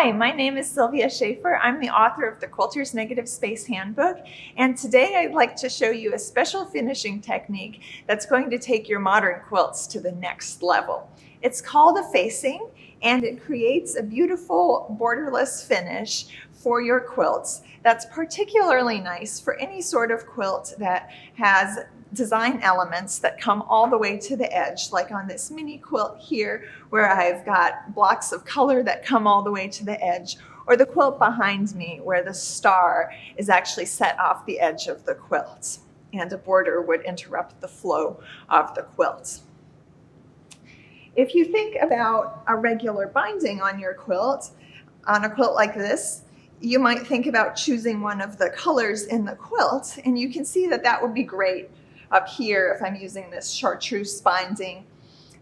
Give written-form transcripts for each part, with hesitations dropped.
Hi, my name is Sylvia Schaefer. I'm the author of the Quilter's Negative Space Handbook, and today I'd like to show you a special finishing technique that's going to take your modern quilts to the next level. It's called a facing, and it creates a beautiful borderless finish for your quilts that's particularly nice for any sort of quilt that has design elements that come all the way to the edge, like on this mini quilt here where I've got blocks of color that come all the way to the edge, or the quilt behind me where the star is actually set off the edge of the quilt and a border would interrupt the flow of the quilt. If you think about a regular binding on your quilt, on a quilt like this, you might think about choosing one of the colors in the quilt, and you can see that that would be great up here if I'm using this chartreuse binding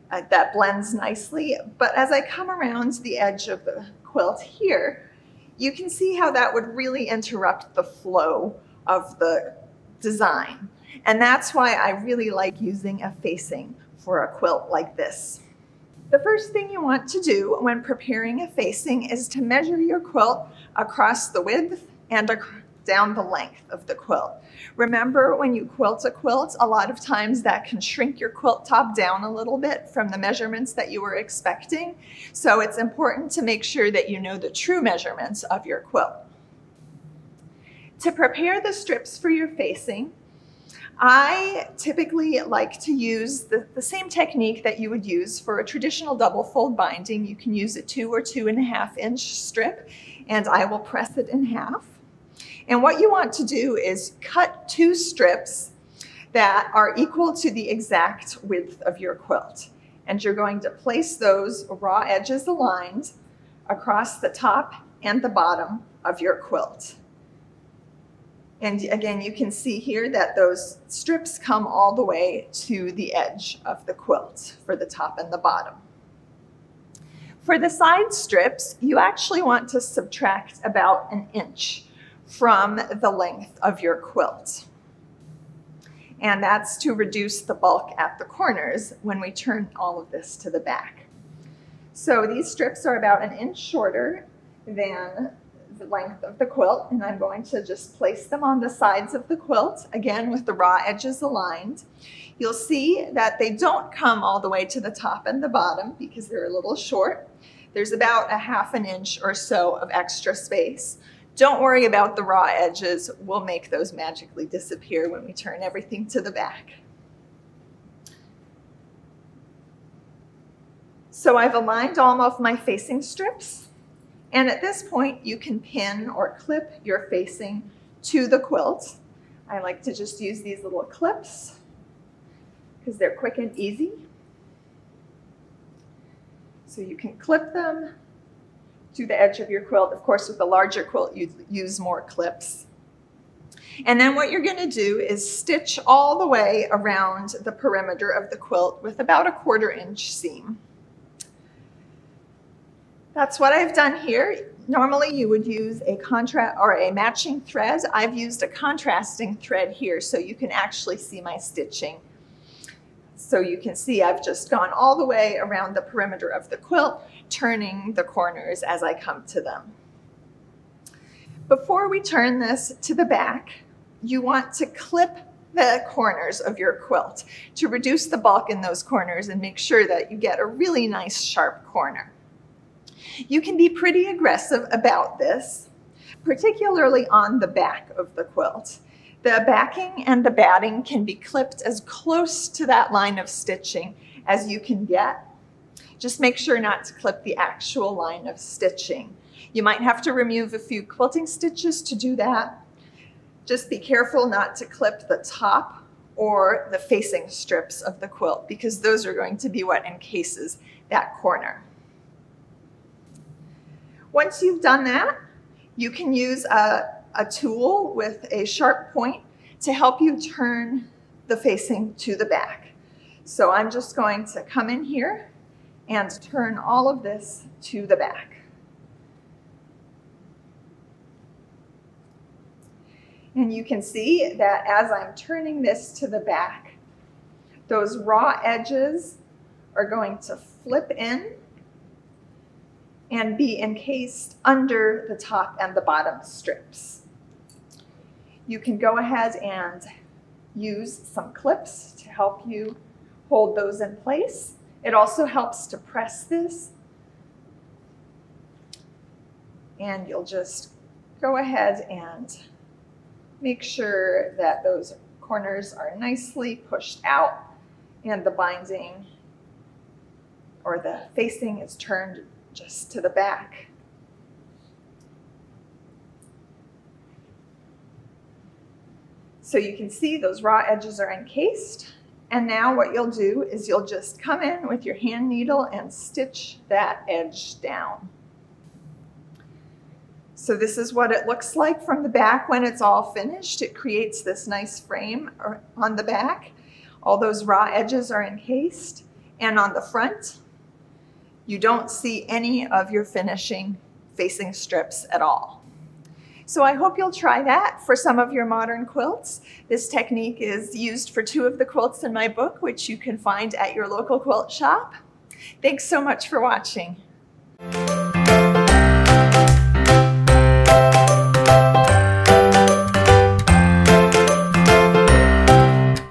that blends nicely. But as I come around the edge of the quilt here, you can see how that would really interrupt the flow of the design. And that's why I really like using a facing for a quilt like this. The first thing you want to do when preparing a facing is to measure your quilt across the width and down the length of the quilt. Remember, when you quilt a quilt, a lot of times that can shrink your quilt top down a little bit from the measurements that you were expecting. So it's important to make sure that you know the true measurements of your quilt. To prepare the strips for your facing, I typically like to use the same technique that you would use for a traditional double fold binding. You can use a 2 or 2.5 inch strip, and I will press it in half. And what you want to do is cut 2 strips that are equal to the exact width of your quilt. And you're going to place those raw edges aligned across the top and the bottom of your quilt. And again, you can see here that those strips come all the way to the edge of the quilt for the top and the bottom. For the side strips, you actually want to subtract about 1 inch from the length of your quilt. And that's to reduce the bulk at the corners when we turn all of this to the back. So these strips are about 1 inch shorter than the length of the quilt, and I'm going to just place them on the sides of the quilt, again with the raw edges aligned. You'll see that they don't come all the way to the top and the bottom because they're a little short. There's about 1/2 inch or so of extra space. Don't worry about the raw edges. We'll make those magically disappear when we turn everything to the back. So I've aligned all of my facing strips. And at this point, you can pin or clip your facing to the quilt. I like to just use these little clips because they're quick and easy. So you can clip them to the edge of your quilt. Of course, with a larger quilt, you use more clips. And then what you're going to do is stitch all the way around the perimeter of the quilt with about a 1/4 inch seam. That's what I've done here. Normally you would use a contrast or a matching thread. I've used a contrasting thread here so you can actually see my stitching. So you can see I've just gone all the way around the perimeter of the quilt, turning the corners as I come to them. Before we turn this to the back, you want to clip the corners of your quilt to reduce the bulk in those corners and make sure that you get a really nice sharp corner. You can be pretty aggressive about this, particularly on the back of the quilt. The backing and the batting can be clipped as close to that line of stitching as you can get. Just make sure not to clip the actual line of stitching. You might have to remove a few quilting stitches to do that. Just be careful not to clip the top or the facing strips of the quilt because those are going to be what encases that corner. Once you've done that, you can use a tool with a sharp point to help you turn the facing to the back. So I'm just going to come in here and turn all of this to the back. And you can see that as I'm turning this to the back, those raw edges are going to flip in and be encased under the top and the bottom strips. You can go ahead and use some clips to help you hold those in place. It also helps to press this. And you'll just go ahead and make sure that those corners are nicely pushed out and the binding or the facing is turned just to the back. So you can see those raw edges are encased. And now what you'll do is you'll just come in with your hand needle and stitch that edge down. So this is what it looks like from the back when it's all finished. It creates this nice frame on the back. All those raw edges are encased. And on the front, you don't see any of your finishing facing strips at all. So I hope you'll try that for some of your modern quilts. This technique is used for 2 of the quilts in my book, which you can find at your local quilt shop. Thanks so much for watching.